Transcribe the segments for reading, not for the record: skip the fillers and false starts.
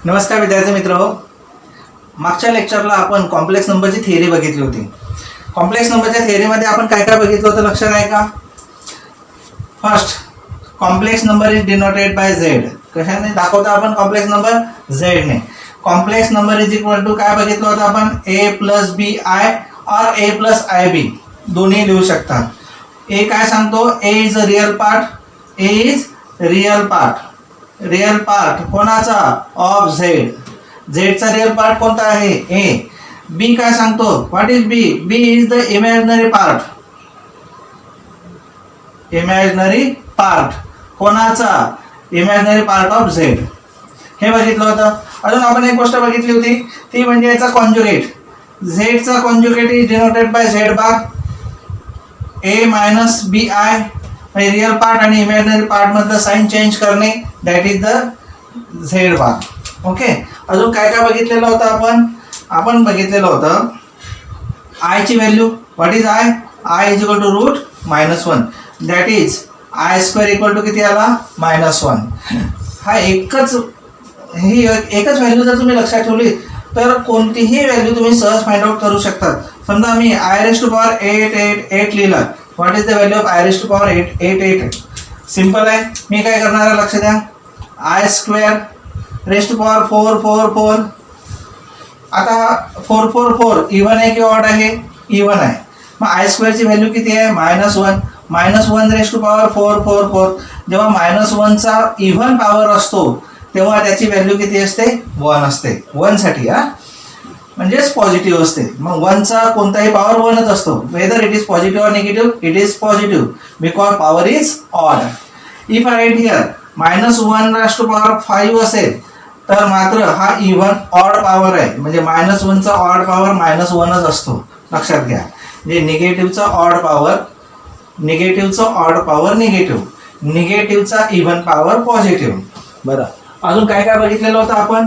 नमस्कार विद्यार्थी मित्रांनो, मागच्या लेक्चरला आपण कॉम्प्लेक्स नंबरची थिअरी बघितली होती. कॉम्प्लेक्स नंबरच्या थिअरीमध्ये आपण काय काय बघितलं होतं लक्षात आहे का? First, complex number is denoted by Z. कशाने दाखवतो आपण कॉम्प्लेक्स नंबर? झेडने. Complex number is equal to काय बघितलं होतं आपण? ए प्लस बी आय और ए प्लस आय बी दोन्ही लिहू शकतात. ए काय सांगतो? A is a real part. A is real part. Real part कोणाचा? Of Z. झेडचा रिअल पार्ट कोणता आहे? ए. बी काय सांगतो? What is B? B is the imaginary part. Imaginary part कोणाचा? Imaginary part of Z. हे बघितलं होतं. अजून आपण एक गोष्ट बघितली होती, ती म्हणजे याचा कॉन्जुगेट. झेडचा conjugate is denoted by Z bar. A minus B I. Real part आणि इमॅजिनरी पार्ट मधलं साइन चेंज करणे, that is the Z bar. Okay. अजून काय काय बघितलेलं होतं आपण बघितलेलं होतं आय ची value. What is i? I is equal to root -1. That is i square equal to किती आला? -1. हा एकच व्हॅल्यू जर तुम्ही लक्षात ठेवली तर कोणतीही व्हॅल्यू तुम्ही सहज फाइंड आउट करू शकता. समजा मी आय रेज टू पॉवर 8 लिहिला. What is the value of i raise to power 8? Simple आहे. मी काय करणार आहे लक्ष द्या. I square raise to power 4. आता 4 इव्हन आहे की ऑड आहे? इव्हन आहे. मग आय स्क्वेअरची व्हॅल्यू किती आहे? -1. -1 रेज टू पॉवर 4. जेव्हा -1चा इव्हन पॉवर असतो तेव्हा त्याची व्हॅल्यू किती असते? 1 असते. 1 साठी म्हणजेच पॉझिटिव्ह असते. मग 1चा कोणताही पॉवर 1च असतो. वेदर इट इज पॉझिटिव्ह और negative, it is positive because power is odd. If i write here -1 raise to power 5 असेल तर मात्र हा इव्हन ऑड पॉवर आहे. म्हणजे -1चा ऑड पॉवर -1च असतो. लक्षात घ्या. म्हणजे निगेटिव्हचा ऑड पॉवर निगेटिव्ह, निगेटिव्हचा इव्हन पॉवर पॉझिटिव्ह. बरं, अजून काय काय बघितलेलं होतं आपण?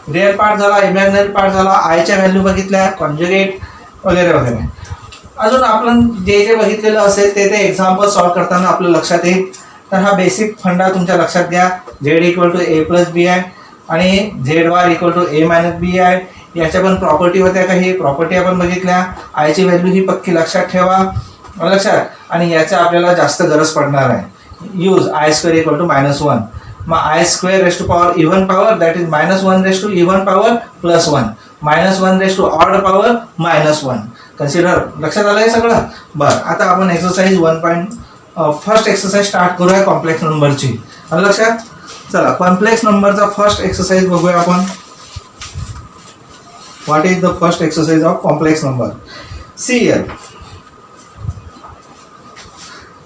रिअल पार्ट झाला, इमॅजिनरी पार्ट झाला, आयच्या व्हॅल्यू बघितल्या, कॉन्जुगेट वगैरे वगैरे. अजून आपण जे बघितलेलं असेल ते एक्झाम्पल सॉल्व्ह करताना आपलं लक्षात येईल. तर हा बेसिक फंडा तुमच्या लक्षात घ्या. Z equal to A plus B I आणि Z bar equal to A minus B I. याच्या पण प्रॉपर्टी होत्या. काही प्रॉपर्टी आपण बघितल्या. आयची व्हॅल्यू ही पक्की लक्षात ठेवा. लक्षात. आणि याच्या आपल्याला जास्त गरज पडणार आहे. Use i square equal to -1. मग i square raise to power even power that is -1 raise to even power +1. -1 raise to odd power -1. Consider. लक्षात आलं हे सगळं? बरं, आता आपण एक्सरसाइज 1. फर्स्ट एक्सरसाइज स्टार्ट करूया कॉम्प्लेक्स नंबरची. लक्षात. चला, कॉम्प्लेक्स नंबरचा फर्स्ट एक्सरसाइज बघूया आपण. What is the first exercise of complex number? See here.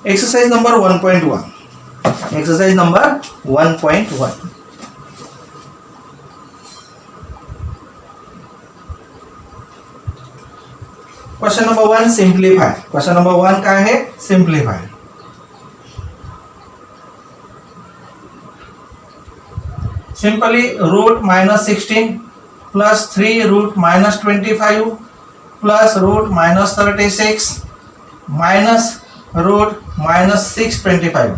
Exercise number 1.1. Exercise number 1.1. Question number 1 simplify. Question number 1 काय आहे? Simplify. Simply root -16 plus 3 root -25 plus root -36 minus root -625.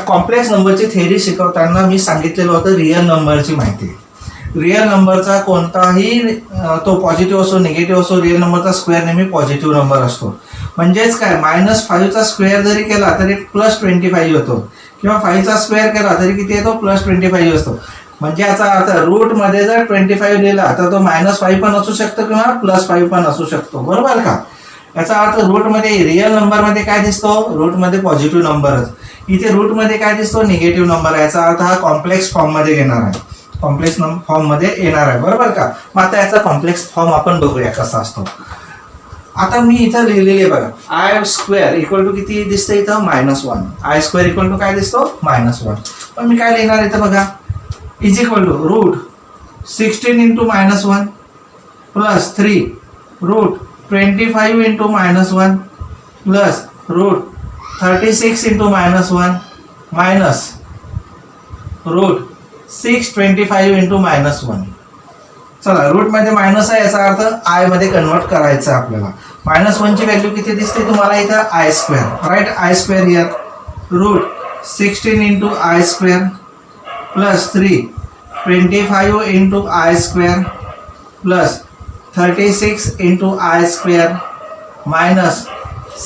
Complex नंबरची theory शिकवताना मी सांगितलेलं होतं real नंबरची माहिती. Real नंबरचा कोणताही तो पॉझिटिव्ह असो निगेटिव्ह असो, रिअल नंबरचा स्क्वेअर नेहमी पॉझिटिव्ह नंबर असतो. म्हणजेच काय, -5चा स्क्वेअर जरी केला तरी +25 होतो, किंवा 5चा स्क्वेअर केला तरी किती येतो? +25 असतो. म्हणजे याचा अर्थ रूटमध्ये जर 25 लिहिला तर तो -5 पण असू शकतो किंवा +5 पण असू शकतो. बरोबर का? याचा अर्थ रूटमध्ये रिअल नंबरमध्ये काय दिसतो? रूटमध्ये पॉझिटिव्ह नंबरच. इथे रूटमध्ये काय दिसतो? Negative number. याचा अर्थ हा कॉम्प्लेक्स फॉर्ममध्ये येणार आहे. कॉम्प्लेक्स फॉर्ममध्ये येणार आहे. बरोबर का? मग आता याचा कॉम्प्लेक्स फॉर्म आपण बघूया कसा असतो. आता मी इथं लिहिलेले बघा. आय स्क्वेअर इक्वल टू किती दिसतं इथं? -1. आय स्क्वेअर इक्वल टू काय दिसतो? -1. पण मी काय लिहिणार इथं बघा. Is equal to root 16 into -1 plus 3 root 25 into -1 plus root 36 into -1 minus root 625 into -1. चला, रूट मध्ये मायनस आहे याचा अर्थ आय मध्ये कन्वर्ट करायचं आपल्याला. -1 ची व्हॅल्यू किती दिसते तुम्हाला इथं? I square. Right, i square here. Root 16 into i square plus 3 25 into i square plus 36 into i square minus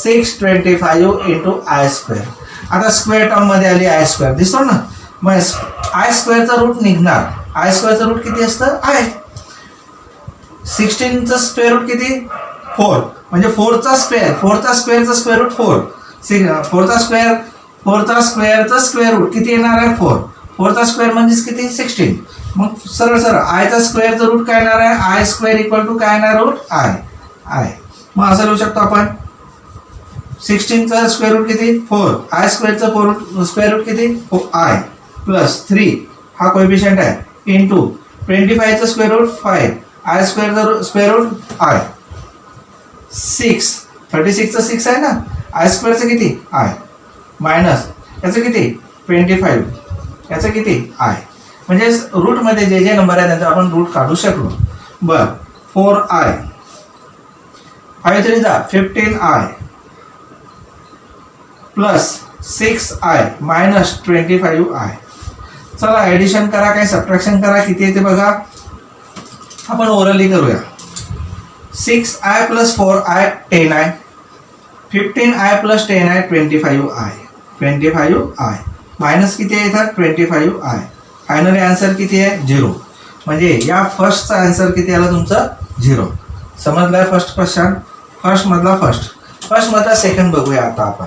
625 into i square. आता स्क्वेअर टर्ममध्ये आली आय स्क्वेअर, दिसतो ना. मग आय स्क्वेअरचा रूट निघणार. आय स्क्वेअरचं रूट किती असतं? आय. 16चं स्क्वेअर रूट किती? 4. म्हणजे 4चा स्क्वेअरचं स्क्वेअर रूट 4. 4चा स्क्वेअरचं स्क्वेअर रूट किती येणार आहे? 4. 4चा स्क्वेअर म्हणजेच किती? 16. मग सरळ आयचा स्क्वेअरचं रूट काय येणार आहे? आय स्क्वेअर इक्वल टू काय येणार? Root i. मग असं लिहू शकतो आपण 16चा स्क्वेअर रूट किती? 4. आय स्क्वेअरचं स्क्वेअर रूट किती? आय प्लस 3 हा कोएफिशियंट आहे इंटू 25चं स्क्वेअर रूट 5. आय स्क्वेअरचं स्क्वेअर रूट आय 6. 36चं 6 आहे ना. आय स्क्वेअरचं किती? आय मायनस याचं किती? 25. याचं किती? आय. म्हणजे रूटमध्ये जे जे नंबर आहे त्यांचा आपण रूट काढू शकलो. बरं 4i 5 3 जा 15i plus 6i minus 25i. चला ॲडिशन करा, काय सबट्रॅक्शन करा, किती येते बघा. आपण ओरली करूया. 6i plus 4i 10i 15i plus 10i 25i minus किती आहे इथं? 25i. फायनली आन्सर किती आहे? 0. म्हणजे या फर्स्टचा आन्सर किती आला तुमचा? 0. समजलाय फर्स्ट क्वेश्चन? फर्स्टमधला सेकंड बघूया आता आपण.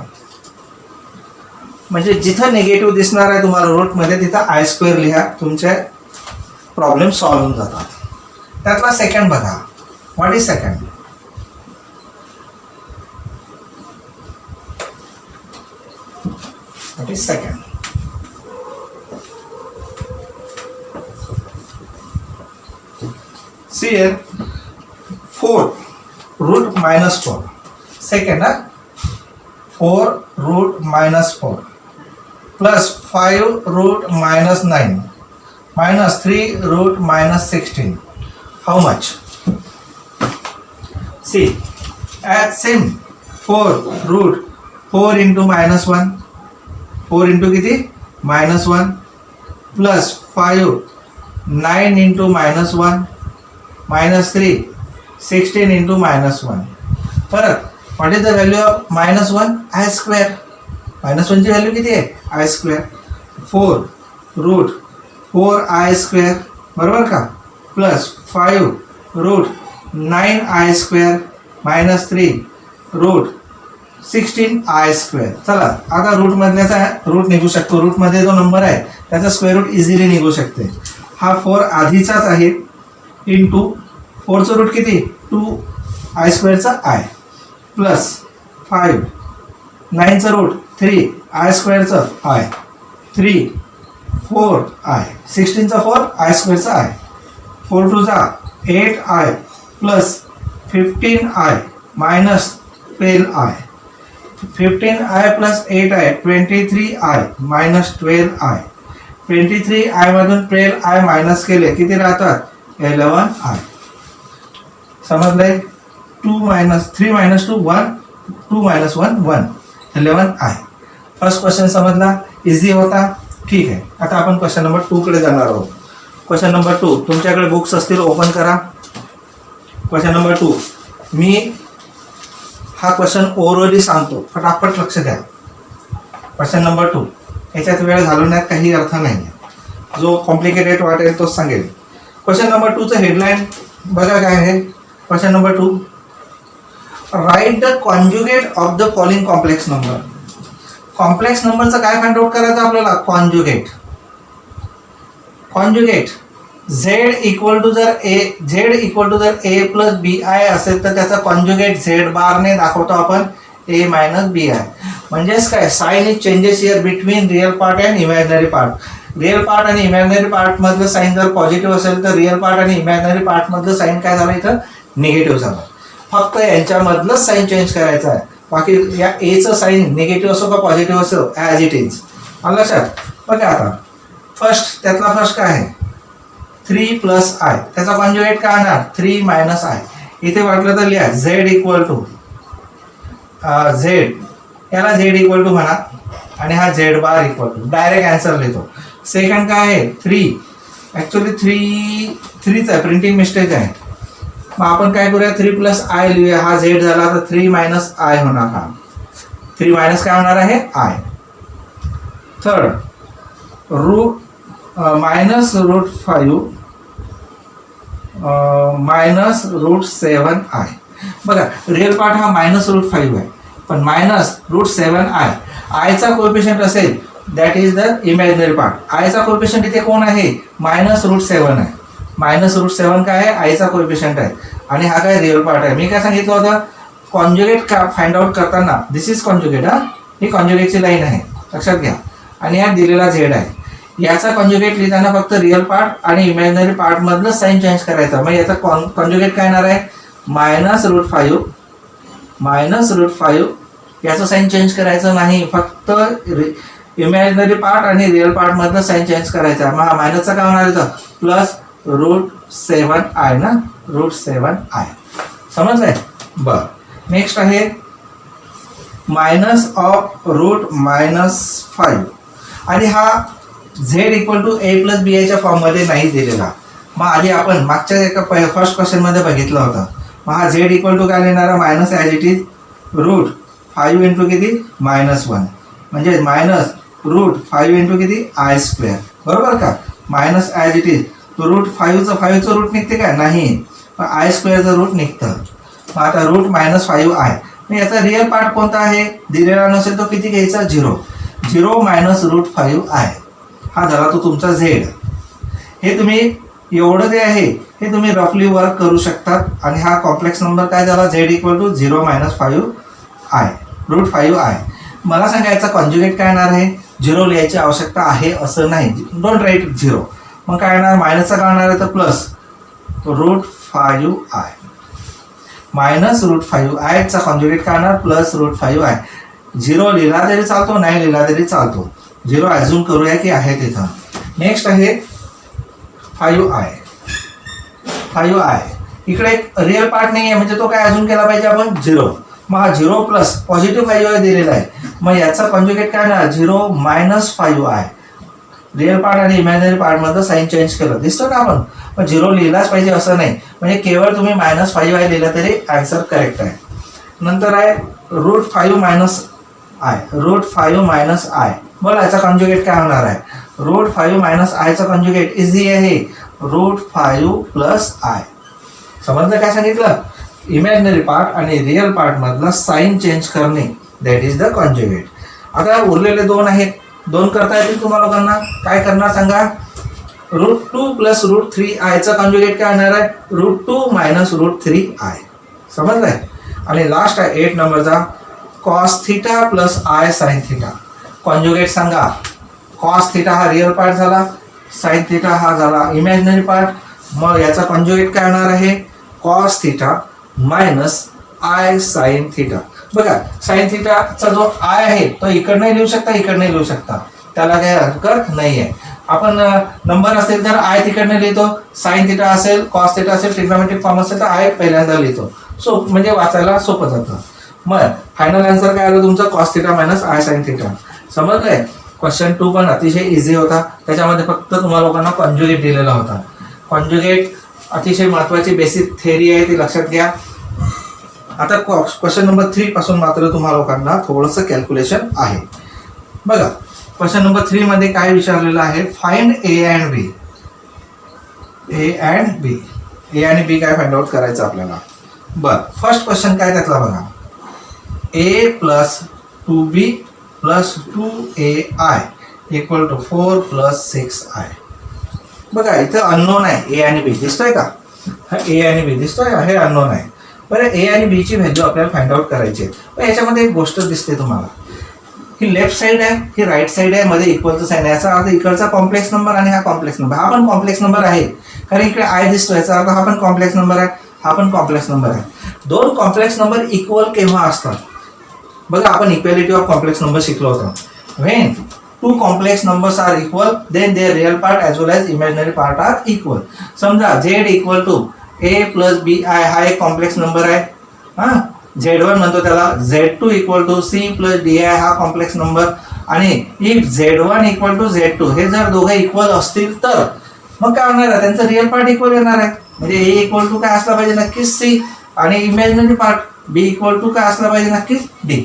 म्हणजे जिथं निगेटिव्ह दिसणार आहे तुम्हाला रूटमध्ये तिथं आय स्क्वेअर लिहा, तुमचे प्रॉब्लेम सॉल्व्ह होऊन जातात. त्यातला सेकंड बघा. What is second? See here, 4 root minus 4. Second, 4 root minus 4 plus 5 root minus 9 minus 3 root minus 16. How much? See, at same 4 root 4 into minus 1. 4 into किती? minus 1 plus 5 9 into minus 1 minus 3 16 into minus 1. परत what is the value of minus 1? I square. minus 1 ची value किती आहे? I square. 4 root 4i square बरोबर का plus 5 root 9i square minus 3 root 16i square. चला आता route मधल्याचा route निघू शकतो. रूटमध्ये जो नंबर आहे त्याचा स्क्वेअर रूट इझिली निघू शकते. हा 4 आधीचाच आहे इंटू 4चं रूट किती? 2i स्क्वेअरचा आय प्लस 5 9चं रूट 3i स्क्वेअरचं आय 3 4i 16चा 4i स्क्वेअरचा आय 4 2 जा 8i plus 15i minus 12i 15i plus 8i 23i minus 12i 23i मधून 12i मायनस केले किती राहतात? 11i. समजलंय? 2 minus 3 minus 2 1 2 minus 1 1 11i. First question समजला? इझी होता. ठीक आहे. आता आपण क्वेश्चन नंबर 2 कडे जाणार आहोत. क्वेश्चन नंबर 2 तुमच्याकडे बुक्स असतील ओपन करा. क्वेश्चन नंबर 2 मी हा क्वेश्चन ओरली सांगतो, फटाफट लक्ष द्या. क्वेश्चन नंबर 2 याच्यात वेळ घालवण्यात काही अर्थ नाही. जो कॉम्प्लिकेटेड वाटेल तोच सांगेल. क्वेश्चन नंबर 2चं हेडलाईन बघा काय आहे. Question number 2 write the conjugate of the following complex number. Complex नंबरचं काय फाइंड आउट करायचं आपल्याला? कॉन्जुगेट झेड इक्वल टू जर ए प्लस बी आय असेल तर त्याचा कॉन्जुगेट झेड बारने दाखवतो आपण ए मायनस बी आय. म्हणजेच काय? Sign is changes here between real part and imaginary part. Real part आणि इमॅजिनरी पार्ट मधलं साईन जर पॉझिटिव्ह असेल तर रिअल पार्ट आणि इमॅजिनरी पार्ट मधलं साईन काय झालं? इथं निगेटिव्ह झालं. फक्त यांच्यामधलंच साईन चेंज करायचं आहे. बाकी या एचं साईन निगेटिव्ह असो का पॉझिटिव्ह असो ॲज इट इज. लक्षात बघा. आता त्यातला फर्स्ट काय आहे? 3 प्लस आय. त्याचा कॉन्जुगेट काय येणार? 3 मायनस आय. इथे वाटलं तर लिहा झेड इक्वल टू झेड, याला झेड इक्वल टू म्हणा आणि हा Z bar equal to, direct answer लिहितो. सेकंड काय आहे 3, ॲक्च्युली 3च आहे, प्रिंटिंग मिस्टेक आहे. मग आपण काय करूया 3 प्लस आय लिहूया. हा झेड झाला तर 3 मायनस आय होणार. हा 3 मायनस काय होणार आहे i. Third minus root 5 minus root 7 i. बघा रिअल पार्ट हा मायनस रूट 5 आहे, पण मायनस रूट 7 आय. आयचा कोएफिशियंट असेल that is the imaginary part. आयचा कोएफिशियंट इथे कोण आहे मायनस रूट 7 आहे. मायनस रूट 7 काय आहे आयचा कोएफिशियंट आहे, आणि हा काय रिअल पार्ट आहे. मी काय सांगितलं होतं कॉन्जुगेट का फाइंड आउट करताना दिस इज कॉन्जुगेट. ही कॉन्जुगेटची लाईन आहे लक्षात घ्या, आणि हा दिलेला झेड आहे. याचा कॉन्जुगेट लिहिताना फक्त रिअल पार्ट आणि इमॅजिनरी पार्ट मधलं साईन चेंज करायचा. मग याचा कॉन्जुगेट काय येणार आहे मायनस रूट 5 याचं साईन चेंज करायचं नाही, फक्त इमॅजिनरी पार्ट आणि रिअल पार्ट मधलं साईन चेंज करायचा. मग हा मायनसचा काय होणार आहे प्लस रूट 7 आय ना, रूट 7 आय. समजलंय. बर नेक्स्ट आहे मायनस ऑफ रूट -5, आणि हा Z equal to A plus B आयच्या फॉर्ममध्ये नाही दिलेला. मग आधी आपण मागच्या एका फर्स्ट क्वेश्चनमध्ये बघितलं होतं. मग हा झेड इक्वल टू काय लिहिणार minus as it is root 5 into किती -1, म्हणजे मायनस रूट 5 इंटू किती आय स्क्वेअर. बरोबर का. Minus as it is root 5चं रूट निघते का नाही, पण आय स्क्वेअरचं रूट निघतं. मग आता रूट -5 आय. मग याचा रिअल पार्ट कोणता आहे दिलेला नसेल तो किती घ्यायचा 0 मायनस रूट 5 आय. हा झाला तो तुमचा झेड. हे तुम्ही एवढं जे आहे हे तुम्ही रफली वर्क करू शकतात. आणि हा कॉम्प्लेक्स नंबर काय झाला Z equal to 0 - 5 i root 5 i. मला सांगायचा कॉन्जुगेट काय येणार आहे 0 लिहायची आवश्यकता आहे असं नाही, डोंट राईट 0. मग काय येणार मायनसचा काय होणार आहे तर plus root 5 i minus root 5 आयचा कॉन्जुगेट काय येणार प्लस रूट 5 आय. 0 लिहिला तरी चालतो, नाही लिहिला तरी चालतो. 0 ॲझ्युम करूया की आहे तिथं. नेक्स्ट आहे 5 आय. इकडे एक रिअल पार्ट नाही आहे, म्हणजे तो काय ॲझ्युम केला पाहिजे आपण 0. मग हा 0 प्लस पॉझिटिव्ह 5 आय दिलेला आहे. मग याचा कॉन्जुगेट काय ना 0 मायनस 5 आय. रिअल पार्ट आणि इमॅजिनरी पार्टमधलं साईन चेंज केलं दिसतं ना आपण. पण 0 लिहिलाच पाहिजे असं नाही, म्हणजे केवळ तुम्ही -5 आय लिहिलं तरी ॲन्सर करेक्ट आहे. नंतर आहे रूट 5 मायनस आय. बोला याचा कॉन्जुगेट काय होणार आहे रूट 5 मायनस आयचा कॉन्जुगेट इझी आहे रूट 5 प्लस आय. समजलं काय सांगितलं इमॅजिनरी पार्ट आणि रिअल पार्ट मधला साईन चेंज करणे दॅट इज द कॉन्जुगेट. आता उरलेले 2 आहेत, 2 करता येतील तुम्हाला लोकांना. काय करणार सांगा रूट 2 प्लस रूट 3 आयचा कॉन्जुगेट काय होणार आहे रूट 2 मायनस रूट 3 आय. समजलंय. आणि लास्ट आहे 8 नंबरचा cos theta plus I sine theta. Conjugate सांगा. कॉस थिटा हा रिअल पार्ट झाला, साइन थिटा हा झाला इमॅजिनरी पार्ट. मग याचा कॉन्जुगेट काय होणार आहे cos theta minus I sine theta. बघा साइन थिटाचा जो आय आहे तो इकडनं लिहू शकता, इकडनं लिहू शकता, त्याला काही हरकत नाही आहे. आपण नंबर असेल तर आय तिकडनं लिहितो, साइन थिटा असेल कॉस थिटा असेल ट्रिग्नोमेट्रिक फॉर्म असेल तर आय पहिल्यांदा लिहितो. सो म्हणजे वाचायला सोपं जातं. मग फायनल आन्सर काय आलं तुमचं cos theta minus I sine theta. समजलंय. क्वेश्चन 2 पण अतिशय इझी होता, त्याच्यामध्ये फक्त तुम्हाला लोकांना कॉन्जुगेट दिलेला होता. कॉन्जुगेट अतिशय महत्त्वाची बेसिक थेअरी आहे, ती लक्षात घ्या. आता क्वेश्चन नंबर 3 पासून मात्र तुम्हाला लोकांना थोडंसं कॅल्क्युलेशन आहे. बघा क्वेश्चन नंबर 3 मध्ये काय विचारलेलं आहे फाइंड ए अँड बी. ए आणि बी काय फाइंड आउट करायचं आपल्याला. बरं फर्स्ट क्वेश्चन काय त्यातला बघा A plus 2b plus 2ai equal to 4 plus 6i. बघा इथं अननोन आहे ए आणि बी दिसतोय का. हा ए आणि बी दिसतोय, हे अननोन आहे. बरं ए आणि बीची व्हॅल्यू आपल्याला फाइंड आउट करायची आहे. पण याच्यामध्ये एक गोष्ट दिसते तुम्हाला, ही लेफ्ट साईड आहे ही राईट साईड आहे, मध्ये इक्वलचं साईन आहे. याचा अर्थ इकडचा कॉम्प्लेक्स नंबर आणि हा कॉम्प्लेक्स नंबर, हा पण कॉम्प्लेक्स नंबर आहे कारण इकडे आय दिसतो. याचा अर्थ हा पण कॉम्प्लेक्स नंबर आहे, हा पण कॉम्प्लेक्स नंबर आहे. 2 कॉम्प्लेक्स नंबर इक्वल केव्हा असतात बघा, आपण इक्वॅलिटी ऑफ कॉम्प्लेक्स नंबर शिकलो होतो. When 2 complex numbers are equal then their real part as well as imaginary part are equal. समजा Z equal to A plus B I हा एक कॉम्प्लेक्स नंबर आहे. हां Z1 म्हणतो त्याला, Z2 equal to C plus DI हा complex number. आणि if Z1 equal to Z2 हे जर दोघे इक्वल असतील तर मग काय होणार आहे, त्यांचं रिअल पार्ट इक्वल येणार आहे. म्हणजे A इक्वल टू काय असला पाहिजे नक्कीच C, आणि imaginary part B equal to काय असला पाहिजे नक्कीच D.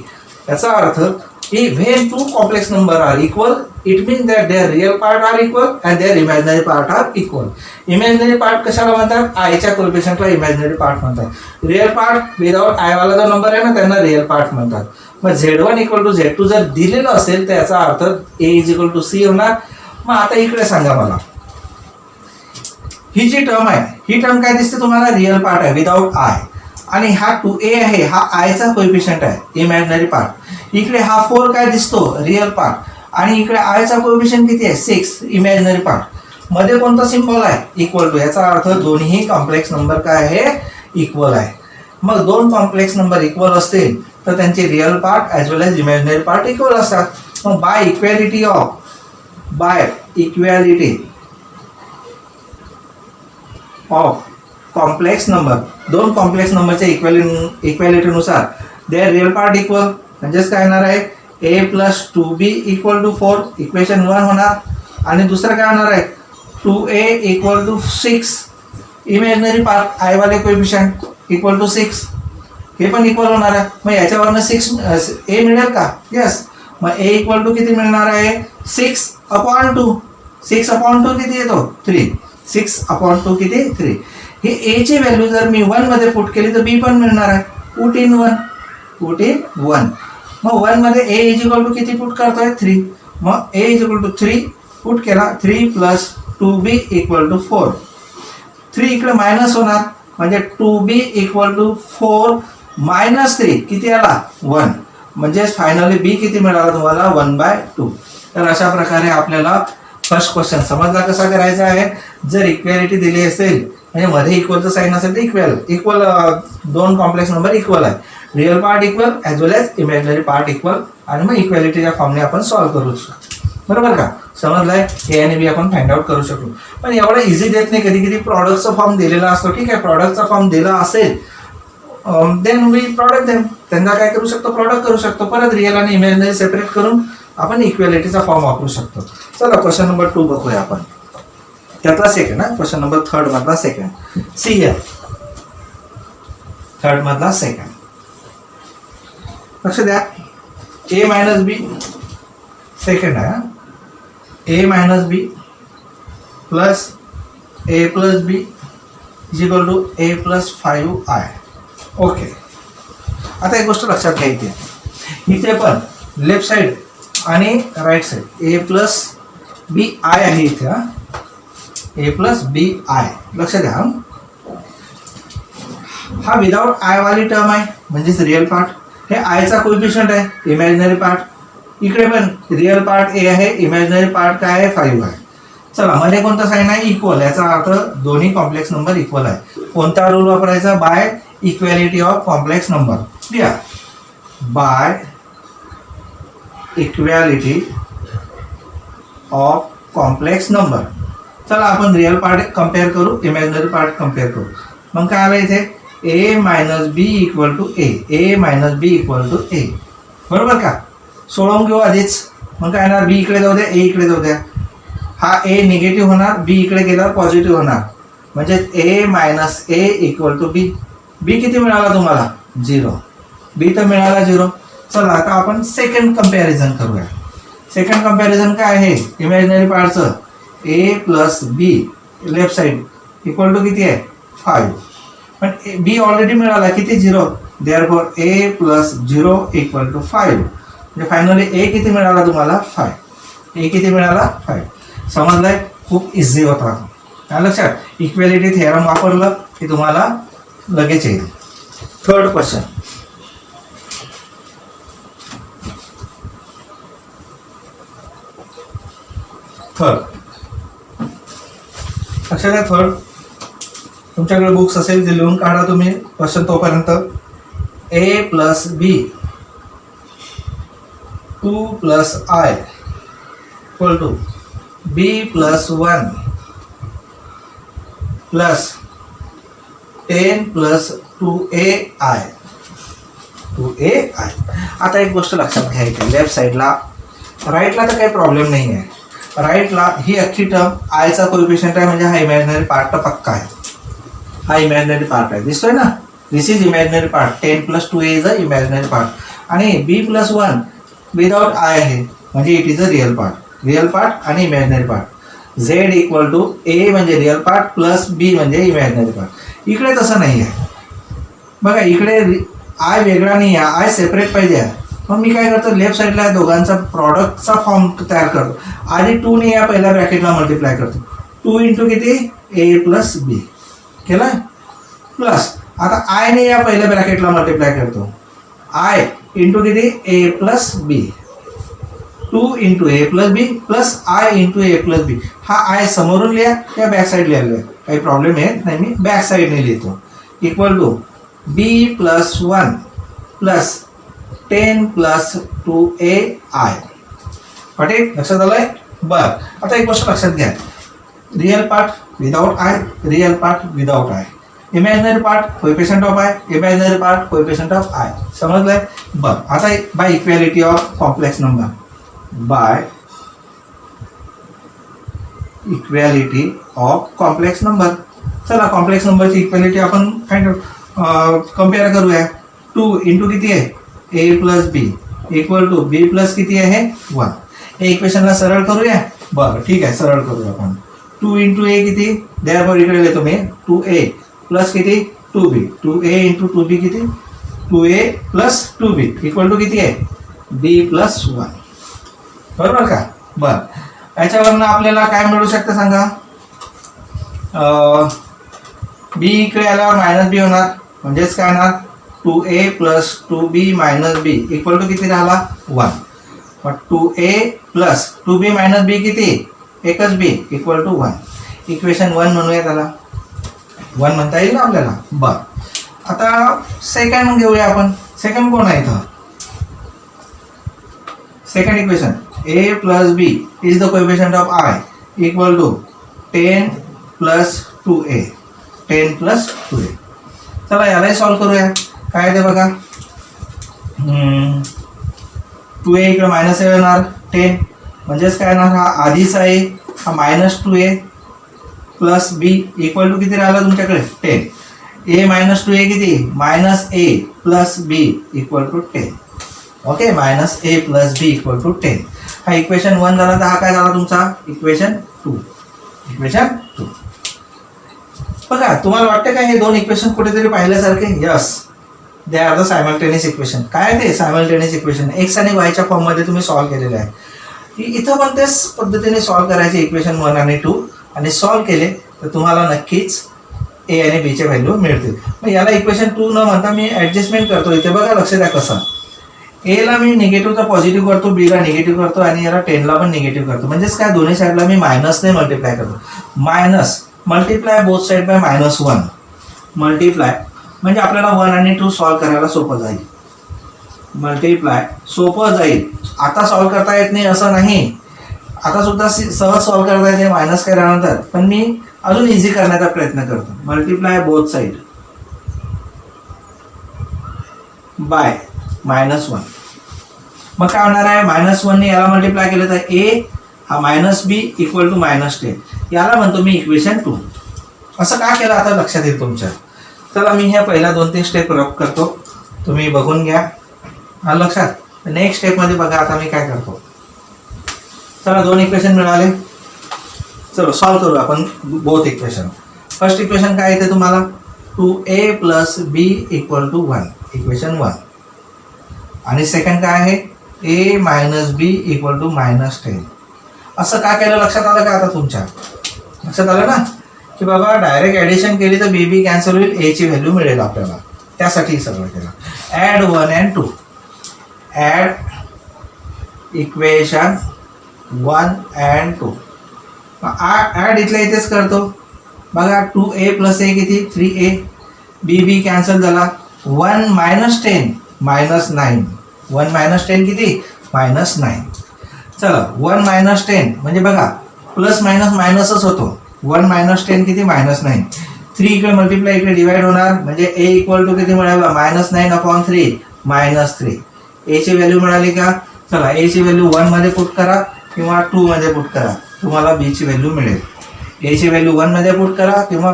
याचा अर्थ when two complex number are equal, it means that their real part are equal and their imaginary part are equal. Imaginary part कशाला म्हणतात, I च्या कोएफिशिएंटला इमॅजिनरी पार्ट म्हणतात. रिअल पार्ट विदाउट I वाला जो नंबर आहे ना त्यांना रिअल पार्ट म्हणतात. मग Z1 इक्वल टू Z2 जर दिलेलं असेल तर याचा अर्थ A is equal to C होणार. मग आता इकडे सांगा मला, ही जी टर्म आहे ही टर्म काय दिसते तुम्हाला, रिअल पार्ट आहे विदाउट I. आणि हा 2A आहे हा I चा कोएफिशिएंट आहे इमॅजिनरी पार्ट. इकडे हा 4 काय दिसतो, रिअल पार्ट. आणि इकडे I चा कोएफिशिएंट किती आहे, 6 इमॅजिनरी पार्ट. मध्ये कोणता सिम्बॉल आहे, इक्वल टू. याचा अर्थ दोन्ही कॉम्प्लेक्स नंबर काय आहे, इक्वल आहे. मग दोन कॉम्प्लेक्स नंबर इक्वल असतील तर त्यांचे real part as well as imaginary part equal असतात. मग by equality of complex number, दोन कॉम्प्लेक्स नंबरच्या इक्वॅलिटीनुसार देअर रिअल पार्ट इक्वल. म्हणजेच काय येणार आहे, A plus 2B equal to 4 equation 1 होणार. आणि दुसरं काय होणार आहे, 2A equal to 6 imaginary part I वाले कोएफिशिएंट इक्वल टू 6 हे पण इक्वल होणार आहे. मग याच्यावरनं 6 A मिळेल का, यस. मग A इक्वल टू किती मिळणार आहे, 6/2. 6/2 किती येतो, 3. 6/2 किती, 3. हे A ची व्हॅल्यू जर मी 1 मध्ये पुट केली तर B पण मिळणार आहे. Put in 1. मग 1 मध्ये A इज इक्वल टू किती पुट करतोय, 3. मग A is equal to 3 put केला, 3 प्लस 2B इक्वल टू 4. 3 इकडे मायनस होणार म्हणजे 2B इक्वल टू 4 मायनस 3 किती आला, 1. म्हणजे फायनली B किती मिळाला तुम्हाला, 1/2. तर अशा प्रकारे आपल्याला फर्स्ट क्वेश्चन समजला कसा करायचा आहे. जर इक्वॅलिटी दिली असेल म्हणजे मध्ये इक्वलचं साईन असेल तर इक्वल दोन कॉम्प्लेक्स नंबर इक्वल आहे, real part equal as well as imaginary part equal. आणि मग इक्वॅलिटीच्या फॉर्मने आपण सॉल्व्ह करू शकतो. बरोबर का, समजलाय. A आणि B आपण फाइंड आउट करू शकतो. पण एवढं इझी देत नाही, कधी कधी प्रॉडक्टचा फॉर्म दिलेला असतो. ठीक आहे, प्रॉडक्टचा फॉर्म दिला असेल देन वी प्रॉडक्ट देम, त्यांना काय करू शकतो, प्रॉडक्ट करू शकतो. परत रिअल आणि इमॅजिनरी सेपरेट करून आपण इक्वॅलिटीचा फॉर्म वापरू शकतो. चला क्वेश्चन नंबर 2 बघूया आपण. त्यातला सेकंड क्वेश्चन नंबर 3 मधला सेकंड. सी हिअर, 3 मधला सेकंड. लक्ष द्या, A मायनस B सेकंड आहे. A minus B plus A plus B is equal to A plus 5I. Okay, आता एक गोष्ट लक्षात घ्यायची, इथे पण लेफ्ट साईड आणि right side A plus B I आहे इथे. A प्लस B I लक्ष द्या. हा विदाउट I वाली टर्म आहे म्हणजेच रिअल पार्ट. हे I चा कोएफिशिएंट आहे इमॅजिनरी पार्ट. इकडे पण रिअल पार्ट A आहे, इमॅजिनरी पार्ट काय आहे, 5 आहे. चला, मध्ये कोणता साईन आहे, इक्वल. याचा अर्थ दोन्ही कॉम्प्लेक्स नंबर इक्वल आहे. कोणता रूल वापरायचा, by equality of complex number. द्या, by equality of complex number. चला आपण रिअल पार्ट कम्पेअर करू, इमॅजिनरी पार्ट कम्पेअर करू. मग काय आलं इथे, A minus B equal to A. A minus B equal to A. बरोबर का, सोडवून घेऊ आधीच. मग काय येणार, B इकडे जाऊ द्या, A इकडे जाऊ द्या. हा A निगेटिव्ह होणार, B इकडे गेल्यावर पॉझिटिव्ह होणार. म्हणजे A minus A equal to B. B किती मिळाला तुम्हाला, 0. B तर मिळाला 0. चला आता आपण सेकंड कंपॅरिझन करूया. सेकंड कंपॅरिझन काय आहे, इमॅजिनरी पार्टचं. A plus B left side equal to किती आहे, 5. पण B ऑलरेडी मिळाला किती, 0. Therefore A plus 0 equal to 5. म्हणजे फायनली A किती मिळाला तुम्हाला, 5. A किती मिळाला, 5. समजलंय, खूप इझी होता. काय लक्षात, इक्वॅलिटी थेरम वापरलं की तुम्हाला लगेच येईल. Third question. लक्षात द्या, थर्ड. तुमच्याकडे बुक्स असेल जे लिहून काढा तुम्ही क्वेश्चन तोपर्यंत. A plus B 2 plus I equal to B plus 1 plus 10 plus 2AI. 2a i. आता एक गोष्ट लक्षात घ्यायची, लेफ्ट साईडला राईटला तर काही प्रॉब्लेम नाही आहे. राईटला ही अख्खी टर्म आयचा कोएफिशियंट आहे, म्हणजे हा इमॅजिनरी पार्ट तर पक्का आहे. हा इमॅजिनरी पार्ट आहे, दिसतोय ना. This is imaginary part. 10 + 2a is a imaginary part. आणि b+1 विदाउट आय आहे, म्हणजे it is a real part. Real part आणि इमॅजिनरी पार्ट. z = a म्हणजे रिअल पार्ट प्लस b म्हणजे इमॅजिनरी पार्ट. इकडे तसं नाही आहे बघा. इकडे आय वेगळा नाही आहे, आय सेपरेट पाहिजे. मग मी काय करतो, लेफ्ट साईडला या दोघांचा प्रॉडक्टचा फॉर्म तयार करतो. आधी 2ने या पहिल्या ब्रॅकेटला मल्टिप्लाय करतो. 2 × किती, a + b केलं. प्लस आता आयने या पहिल्या ब्रॅकेटला मल्टिप्लाय करतो. आय इंटू किती, a + b. 2 × a + b plus I × a + b. हा आय समोरून लिहा या बॅक साईड लिहायला काही प्रॉब्लेम येत नाही, मी बॅक साईडने लिहितो. Equal to b+1 plus 10 + 2a I. ठीक, लक्षात आलंय. बरं, आता एक गोष्ट लक्षात घ्या, real part without I, real part without I. Imaginary part coefficient of I, imaginary part coefficient of I. समजलंय. बरं, आता by equality of complex number, by equality of complex number. चला कॉम्प्लेक्स नंबरची इक्वॅलिटी आपण कम्पेअर करूया. 2 × किती आहे, a + b equal to b plus किती आहे, 1. हे इक्वेशनला सरळ करूया. बरं ठीक आहे, सरळ करूया आपण. 2 × a किती, देअरफॉर इकडे लिहितो मी 2a प्लस किती, 2b. 2a × 2b किती, 2a + 2b इक्वल टू किती आहे, b + 1. बरोबर का. बरं, याच्यावरनं आपल्याला काय मिळू शकतं सांगा. b इकडे आल्यावर -b होणार, म्हणजेच काय होणार, 2a + 2b - b equal to किती राहिला, 1. मग 2a + 2b - b किती, एकच b इक्वल टू 1. इक्वेशन 1 म्हणूया त्याला. 1 म्हणता येईल ना आपल्याला. बरं, आता सेकंड घेऊया आपण. सेकंड कोण आहे इथं, second equation a + b is the coefficient of i equal to 10 + 2a. 10 + 2a. चला यालाही सॉल्व करूया. काय ते बघा, 2a इकडे -a येणार, 10 म्हणजेच काय येणार, हा आधीच आहे, हा -2a plus b equal to किती राहिला तुमच्याकडे, 10. a - 2a किती, -a plus b equal to 10. Okay, -a plus b equal to 10. हा इक्वेशन 1 झाला. तर हा काय झाला तुमचा, इक्वेशन 2. इक्वेशन 2. बघा, तुम्हाला वाटतं का हे दोन इक्वेशन कुठेतरी पाहिल्यासारखे. Yes, they are the simultaneous equation. काय ते सायमल्टेनियस इक्वेशन, एक्स आणि वायच्या फॉर्ममध्ये तुम्ही सॉल्व्ह केलेले आहे. इथं पण तेच पद्धतीने सॉल्व्ह करायचे इक्वेशन 1 आणि 2, आणि सॉल्व्ह केले तर तुम्हाला नक्कीच ए आणि बीचे व्हॅल्यू मिळतील. मग याला इक्वेशन 2 न म्हणता मी ॲडजस्टमेंट करतो. इथे बघा, लक्ष द्या कसं. एला मी निगेटिव्हचा पॉझिटिव्ह करतो, बीला निगेटिव्ह करतो, आणि याला 10ला पण निगेटिव्ह करतो. म्हणजेच काय, दोन्ही साईडला मी मायनसने मल्टिप्लाय करतो. Minus multiply both side by -1 multiply, म्हणजे आपल्याला 1 आणि 2 सॉल्व्ह करायला सोपं जाईल. मल्टिप्लाय सोपं जाईल. आता सॉल्व्ह करता येत नाही असं नाही, आता सुद्धा सहज सॉल्व्ह करता येते मायनस काय राहणार, पण मी अजून इझी करण्याचा प्रयत्न करतो. Multiply both side by -1. मग काय होणार आहे, -1 ने याला मल्टिप्लाय केलं तर a हा -b इक्वल टू -10. याला म्हणतो मी इक्वेशन 2. असं का केलं आता लक्षात येईल तुमच्या. चला मी ह्या पहिल्या 2-3 स्टेप रब करतो, तुम्ही बघून घ्या. हा लक्षात. नेक्स्ट स्टेपमध्ये बघा आता मी काय करतो. चला 2 इक्वेशन मिळाले. चलो सॉल्व्ह करू आपण बोथ इक्वेशन. फर्स्ट इक्वेशन काय येते तुम्हाला, 2a + b = 1 इक्वेशन 1. आणि सेकंड काय आहे, a - b = -10. असं का केलं लक्षात आलं का आता तुमच्या. लक्षात आलं ना की बाबा डायरेक्ट ॲडिशन केली तर b कॅन्सल होईल, a ची व्हॅल्यू मिळेल आपल्याला. त्यासाठी सगळं केलं. Add 1 and 2. Add equation 1 and 2. Add इथल्या इथेच करतो. बघा 2a + a किती, 3a. b कॅन्सल झाला. 1 - 10 -9. 1 - 10 किती, -9. चला 1 - 10 म्हणजे बघा प्लस मायनस मायनसच होतो. 1 - 10 किती, -9. 3 इकडे मल्टिप्लाय इकडे डिवाइड होणार, म्हणजे a इक्वल टू किती मिळाला, -9/3 -3. एची व्हॅल्यू मिळाली का? चला एची व्हॅल्यू 1 मध्ये पुट करा किंवा 2 मध्ये पुट करा, तुम्हाला बीची व्हॅल्यू मिळेल. एची व्हॅल्यू 1 मध्ये पुट करा किंवा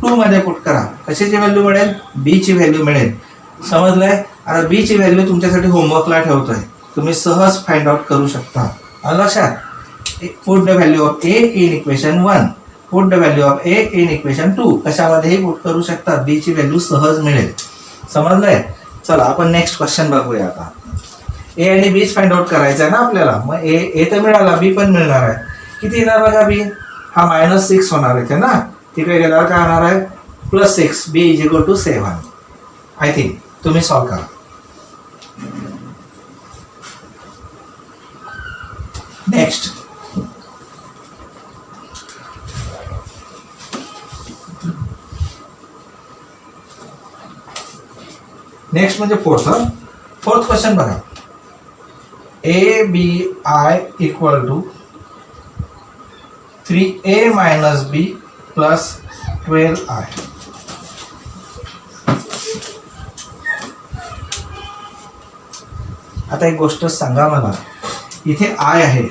2 मध्ये पुट करा, कशाची व्हॅल्यू मिळेल? बीची व्हॅल्यू मिळेल. समजलंय? आता बीची व्हॅल्यू तुमच्यासाठी होमवर्कला ठेवतोय, तुम्ही सहज फाइंड आउट करू शकता. लक्षात, put the value of A in equation 1, put the value of A in equation 2, कशामध्येही पुट करू शकता, बी ची व्हॅल्यू सहज मिळेल. समजलंय? चला आपण नेक्स्ट क्वेश्चन बघूया. आता ए आणि बी फाइंड आउट करायचं आहे ना आपल्याला. मग ए तर मिळाला, बी पण मिळणार आहे. किती येणार बघा? बी हा -6 होणार आहे ना, तिकडे गेल्यावर काय होणार आहे? +6. B is equal to 7. I think तुम्ही सॉल्व करा. नेक्स्ट म्हणजे फोर्थ क्वेश्चन बघा. A B I equal to 3a minus b plus 12i. आता एक गोष्ट सांगा मला, इथे आय आहे,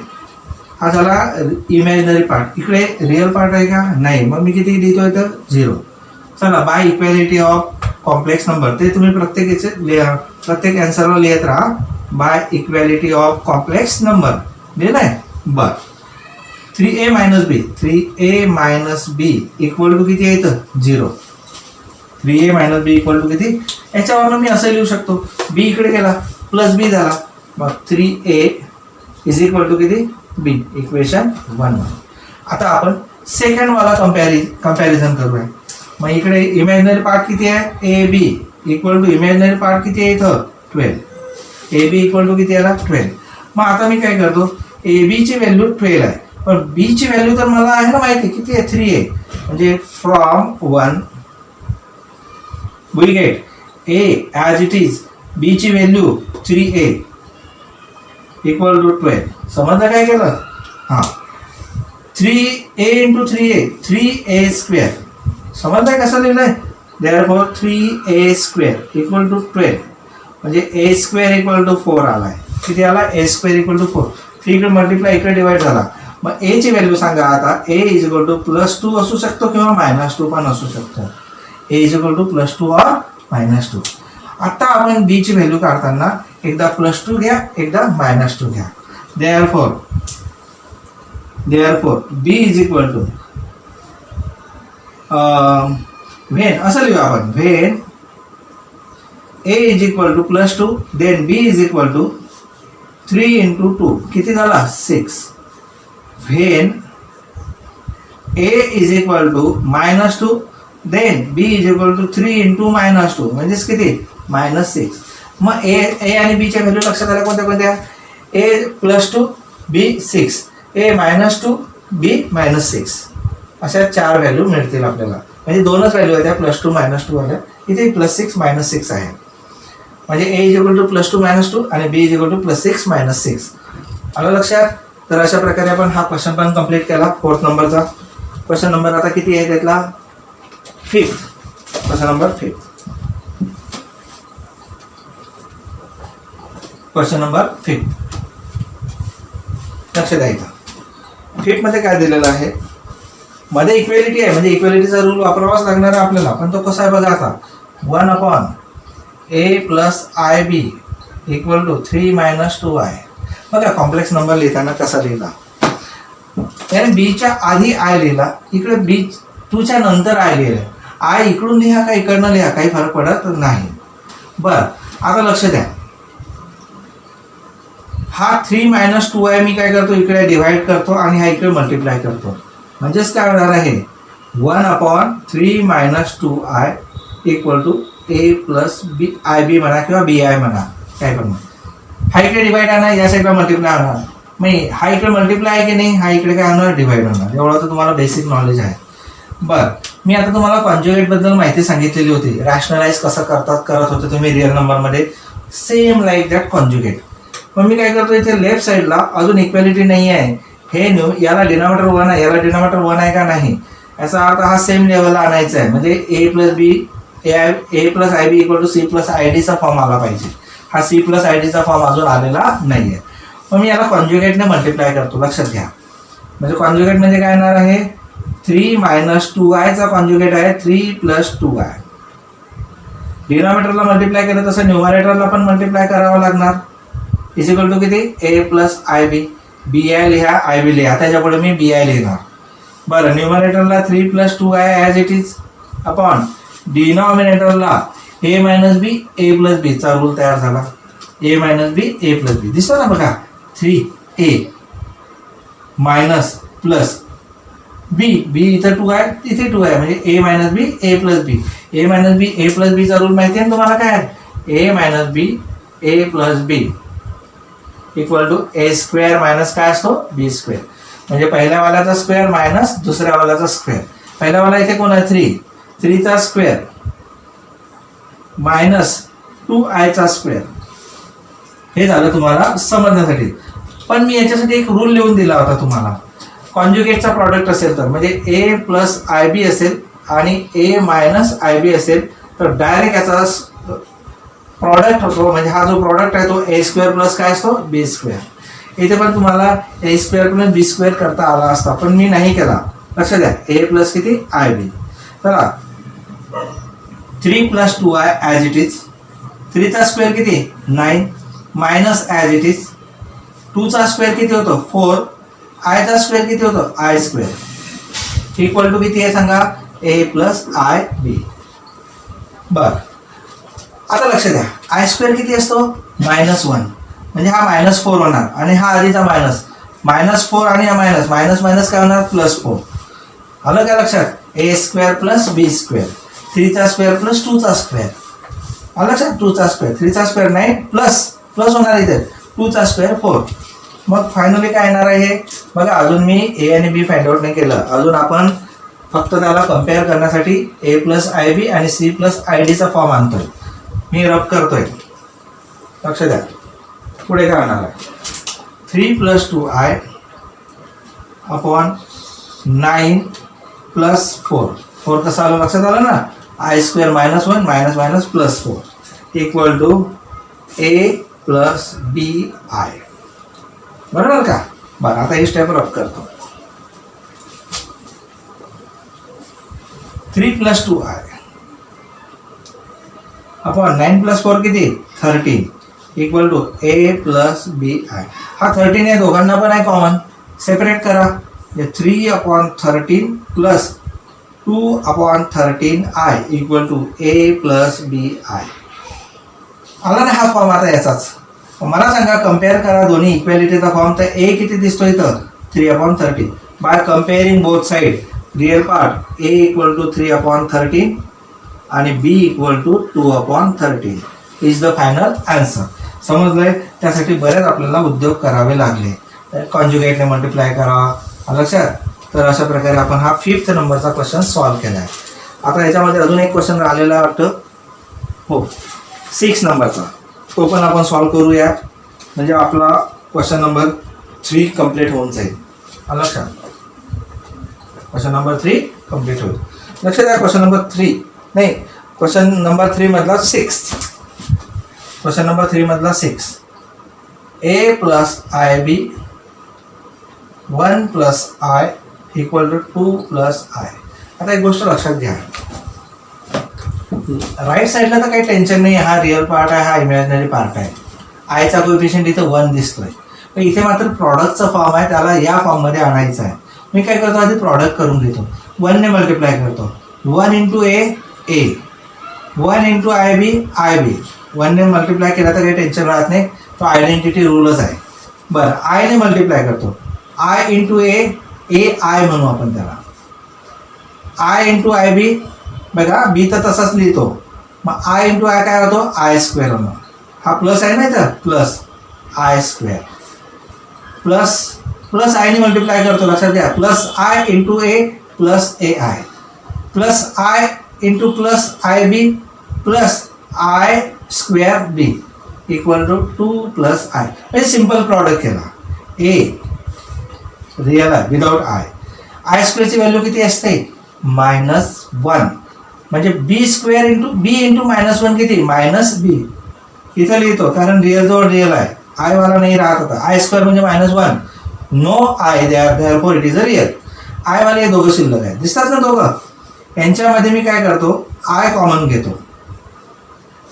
हा झाला इमॅजिनरी पार्ट, इकडे रिअल पार्ट आहे का? नाही. मग मी किती लिहितोय तर 0. चला, by equality of complex number, ते तुम्ही प्रत्येक आन्सरला लिहित राहा. By equality of complex number लिहिलंय. बर, 3a minus b equal to किती आहे इथं? 0. 3a minus b equal to किती? याच्यावरून मी असं लिहू शकतो, b इकडे गेला प्लस b झाला, मग 3a इज इक्वल टू किती? b. इक्वेशन 1. आता आपण सेकंड वाला कंपॅरिझन करूया. मग इकडे इमॅजिनरी पार्ट किती आहे? A B equal to imaginary part किती आहे इथं? 12. ए बी इक्वल टू किती आला? 12. मग आता मी काय करतो, ए बी ची व्हॅल्यू 12 आहे, पण बी ची व्हॅल्यू तर मला आहे ना माहिती, किती आहे? 3 आहे. म्हणजे from 1 we get A as it is, B ची व्हॅल्यू 3a इक्वल टू 12. समजलं काय केलं? हां, 3a into 3a, 3a square. समजलंय कसं लिहिलंय? Therefore 3a square equal to 12, म्हणजे a स्क्वेअर इक्वल टू 4 आलाय. किती आला? a square equal to 4. 3 इकडे मल्टिप्लाय, इकडे डिवाइड झाला. मग ए ची व्हॅल्यू सांगा आता. a इज इक्वल टू +2 असू शकतो किंवा -2 पण असू शकतो. a इज इक्वल टू +2 और -2. आता आपण b ची व्हॅल्यू काढताना एकदा +2 घ्या, एकदा -2 घ्या. Therefore b is equal to when, असं लिहू आपण, when a is equal to +2 then b is equal to 3 into 2, किती झाला? 6. When a is equal to -2 then b is equal to 3 into -2, म्हणजेच किती? -6. मग a आणि b च्या व्हॅल्यू लक्षात आल्या कोणत्या? a +2 b 6, a -2 b -6, अशा 4 व्हॅल्यू मिळतील आपल्याला. म्हणजे 2च व्हॅल्यू आहेत त्या +2 -2 आल्या. इथे +6 -6 आहे, म्हणजे a इज इक्वल टू +2 -2 आणि b इज इक्वल टू +6 -6. आलं लक्षात? तर अशा प्रकारे आपण हा क्वेश्चन पण कंप्लीट केला. 4th नंबरचा क्वेश्चन नंबर आता किती आहे त्यातला? 5th. Question number 5th. Question number 5th लक्ष द्यायचं. 5th मध्ये काय दिलेलं आहे? मध्ये इक्वेलिटी आहे, म्हणजे इक्वेलिटीचा रूल वापरावाच लागणार आहे आपल्याला. पण तो कसा आहे बघा आता. 1/a + ib equal to 3 - 2i. बघा कॉम्प्लेक्स नंबर लिहिताना कसा लिहिला, त्याने बीच्या आधी आय लिहिला, इकडे बी 2च्या नंतर आय लिहिलं. आय इकडून लिहा का इकडनं लिहा, काही फरक पडत नाही. बरं, आता लक्ष द्या, हा 3 - 2i मी काय करतो, इकडे डिवाइड करतो आणि हा इकडे मल्टिप्लाय करतो. म्हणजेच काय होणार आहे? 1/3 - 2i equal to a + b ib म्हणा किंवा bi म्हणा, काय पण म्हणा. हा इकडे डिवाइड आहे ना, या साईडला मल्टिप्लाय होणार. मग हा इकडे मल्टिप्लाय आहे की नाही, हा इकडे काय होणार? डिवाइड होणार. एवढं तर तुम्हाला बेसिक नॉलेज आहे. बरं, मी आता तुम्हाला कॉन्ज्युगेट बद्दल माहिती सांगितलेली होती. रॅशनलाइज कसं करत होते तुम्ही रिअल नंबरमध्ये, सेम लाईक दॅट कॉन्ज्युगेट. मग मी काय करतो, इथे लेफ्ट साईडला अजून इक्वॅलिटी नाही आहे. हे याला डिनॉमिनेटर 1 आहे, याला डिनॉमिनेटर 1 आहे का? नाही. याचा अर्थ हा सेम लेवलला आणायचा आहे, म्हणजे a + ib equal to c + id चा फॉर्म आला पाहिजे. हा सी प्लस आय डीचा फॉर्म अजून आलेला नाही आहे. मग मी याला कॉन्ज्युगेटने मल्टिप्लाय करतो. लक्षात घ्या, म्हणजे कॉन्ज्युगेट म्हणजे काय येणार आहे, 3 - 2i चा कॉन्ज्युगेट आहे 3 + 2i. डिनॉमिनेटरला मल्टिप्लाय केलं तसं न्यूमरेटरला पण मल्टिप्लाय करावं लागणार. इज इक्वल टू किती, a + ib. bi लिहा, ib लिहा, त्याच्यापुढे मी bi लिहिणार. बरं, न्यूमरेटरला 3 + 2i as it is upon डिनॉमिनेटरला a - b a + b चा रूल तयार झाला. a - b a + b दिसतो ना बघा, 3a minus plus b, b इथं 2 आहे, इथे 2 आहे, म्हणजे a - b a + b. a - b a + b चा रूल माहिती आहे ना तुम्हाला काय आहे, a - b a + b equal to a² minus काय असतो, b². म्हणजे पहिल्या वाल्याचा स्क्वेअर मायनस दुसऱ्या वाल्याचा स्क्वेअर. पहिल्या वाला इथे कोण आहे, 3 चा स्क्वेअर मायनस 2i चा स्क्वेअर. हे झालं तुम्हाला समजण्यासाठी. पण मी याच्यासाठी एक रूल लिहून दिला होता तुम्हाला. कॉन्ज्युगेटचा प्रॉडक्ट असेल तर, म्हणजे a + ib असेल आणि a - ib असेल तर डायरेक्ट याचा प्रॉडक्ट होतो. म्हणजे हा जो प्रॉडक्ट आहे तो a² प्लस काय असतो, b². इथे पण तुम्हाला a² + b² करता आला असता, पण मी नाही केला. लक्षात द्या, a प्लस किती, ib. चला, 3 + 2i ॲज इट इज. 3 चा स्क्वेअर किती, 9 मायनस ॲज इट इज 2 चा स्क्वेअर किती होतो, 4. i चा स्क्वेअर किती होतो, i². इक्वल टू किती आहे सांगा, a + ib. बर, आता लक्ष द्या, i² किती असतो, -1. म्हणजे हा -4 होणार आणि हा आधीचा -4 आणि हा मायनस काय होणार, +4. आलं का लक्षात, a² + b². 3 चा स्क्वेअर प्लस 2 चा स्क्वेअर. आलं लक्षात, 2 चा स्क्वेअर, 3 चा स्क्वेअर नाही, प्लस होणार इथे, 2 चा स्क्वेअर 4. मग फायनली काय येणार आहे बघा. अजून मी a आणि b फाइंड आउट नाही केलं. अजून आपण फक्त त्याला कम्पेअर करण्यासाठी a + ib आणि c + id चा फॉर्म आणतोय. मी रब करतोय, लक्ष द्या. पुढे काय होणार आहे, 3 + 2i अपॉन 9 + 4. 4 कसं आलं, लक्षात आलं ना, i² -1 minus +4 equal to a + bi. बरोबर का. बरं, आता ही स्टेप रब करतो. 3 + 2i अपॉन 9 + 4 किती, 13 इक्वल टू a + bi. हा 13 आहे, दोघांना पण आहे कॉमन, सेपरेट करा. 3/13 plus 2/13i equal to a + bi. आला ना हा फॉर्म आता याचाच. मला सांगा, कम्पेअर करा दोन्ही इक्वॅलिटीचा फॉर्म. तर a किती दिसतो इथं, 3/13. By comparing both side, real part a equal to 3/13 आणि b equal to 2/13 is the final answer. समजलंय. त्यासाठी बरेच आपल्याला उद्योग करावे लागले. कॉन्ज्युगेटने मल्टिप्लाय करा, लक्षात. तर अशा प्रकारे आपण हा 5th नंबरचा क्वेश्चन सॉल्व्ह केला आहे. आता याच्यामध्ये अजून एक क्वेश्चन राहिलेला आहे वाटतं, हो 6 नंबरचा. तो पण आपण सॉल्व्ह करूया, म्हणजे आपला क्वेश्चन नंबर 3 कम्प्लीट होऊन जाईल. लक्षात, क्वेश्चन नंबर 3 कम्प्लीट होईल. लक्षात द्या, क्वेश्चन नंबर 3 नाही, क्वेश्चन नंबर 3 मधला 6. क्वेश्चन नंबर 3 मधला 6. a + ib 1 + i equal to 2 + i. आता एक गोष्ट लक्षात घ्या, राईट साईडला तर काही टेन्शन नाही, हा रिअल पार्ट आहे, हा इमॅजिनरी पार्ट आहे. आयचा कोएफिशियंट इथं 1 दिसतोय, पण इथे मात्र प्रॉडक्टचा फॉर्म आहे, त्याला या फॉर्ममध्ये आणायचा आहे. मी काय करतो, आधी प्रॉडक्ट करून घेतो. 1 ने मल्टिप्लाय करतो, 1 × a 1 × ib 1 ने मल्टिप्लाय केला तर काही टेन्शन राहत नाही, तो आयडेंटिटी रूलच आहे. बरं, आय ने मल्टिप्लाय करतो, i × a म्हणू आपण त्याला. i × ib बघा, b तर तसाच लिहितो, मग i × i काय होतो, i² होणार. हा प्लस आहे ना इथं, प्लस i² प्लस i ने मल्टिप्लाय करतो, लक्षात घ्या, plus i × a plus ai plus i × plus ib plus i² b equal to 2 + i. म्हणजे सिंपल प्रॉडक्ट केला. a रिअल आहे विदाउट i² ची व्हॅल्यू किती असते, -1. म्हणजे b² × b × -1 किती, -b इथं लिहितो कारण रिअल जवळ रिअल आहे, आय वाला नाही राहत आता. आय स्क्वेअर म्हणजे -1, no i therefore it is a real. I वाले हे दोघं शिल्लक आहेत, दिसतात ना दोघं. यांच्यामध्ये मी काय करतो, आय कॉमन घेतो.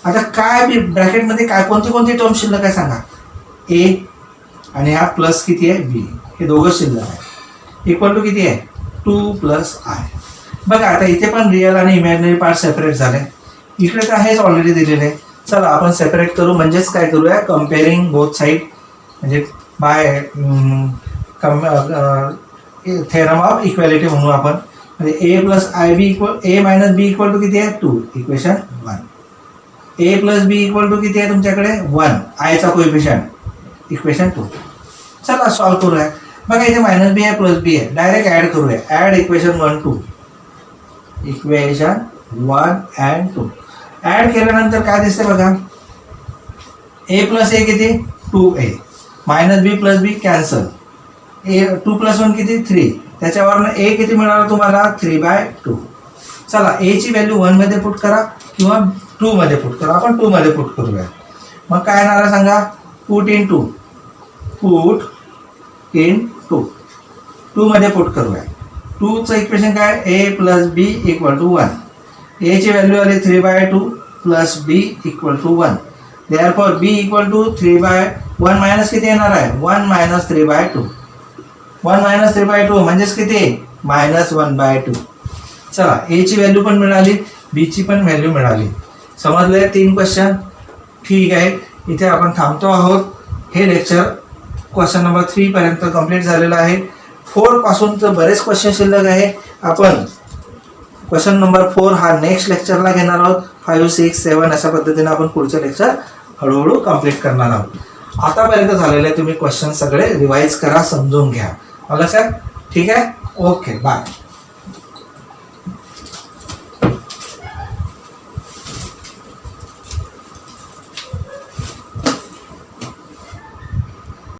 आता काय ब्रॅकेटमध्ये काय कोणती कोणती टर्म शिल्लक आहे सांगा. ए आणि हा प्लस किती आहे बी, हे दोघं शिल्लक आहे. इक्वल टू किती आहे 2 + आय. बघा आता इथे पण रिअल आणि इमॅजिनरी पार्ट सेपरेट झाले, इकडे तर हेच ऑलरेडी दिलेले आहे. चला आपण सेपरेट करू, म्हणजेच काय करूया, कम्पेअरिंग बोथ साईड, म्हणजे बाय थेरम ऑफ इक्वॅलिटी म्हणू आपण. म्हणजे a + i b equal a - b equal to किती आहे 2, equation 1. A + b equal to किती आहे तुमच्याकडे 1, आयचा कोइफिशियंट, इक्वेशन 2. चला सॉल्व करूया. बघा इथे -b आहे +b आहे, डायरेक्ट ॲड करूया. Add equation 1 2, equation 1 and 2. Add केल्यानंतर काय दिसते बघा, a + a किती 2a, -b + b cancel, a 2 + 1 किती 3, त्याच्यावरनं a किती मिळालं तुम्हाला 3/2. चला a ची व्हॅल्यू 1 मध्ये पुट करा किंवा 2 मध्ये पुट करा. आपण 2 मध्ये पुट करूया. मग काय येणार आहे सांगा, पुट इन 2 मध्ये पुट करूया. 2चं इक्वेशन काय, a + b = 1. a ची व्हॅल्यू आली 3/2 + b = 1. देअरफॉर b = 3/1 मायनस किती येणार आहे 1 - 3/2. 1 - 3/2 म्हणजेच किती -1/2. चला a ची व्हॅल्यू पण मिळाली, b ची पण व्हॅल्यू मिळाली. समजले 3 क्वेश्चन. ठीक आहे, इथे आपण थांबतो आहोत. हे लेक्चर क्वेश्चन नंबर 3 पर्यंत कंप्लीट झालेलं आहे. 4 पासून तर बरेच क्वेश्चन शिल्लक आहे. आपण क्वेश्चन नंबर 4 हा नेक्स्ट लेक्चरला घेणार आहोत. 5, 6, 7 अशा पद्धतीने आपण पुढचं लेक्चर हळूहळू कंप्लीट करणार आहोत. आतापर्यंत झालेले तुम्ही क्वेश्चन सगळे रिवाइज करा, समजून घ्या. मला सर ठीक आहे, ओके बाय.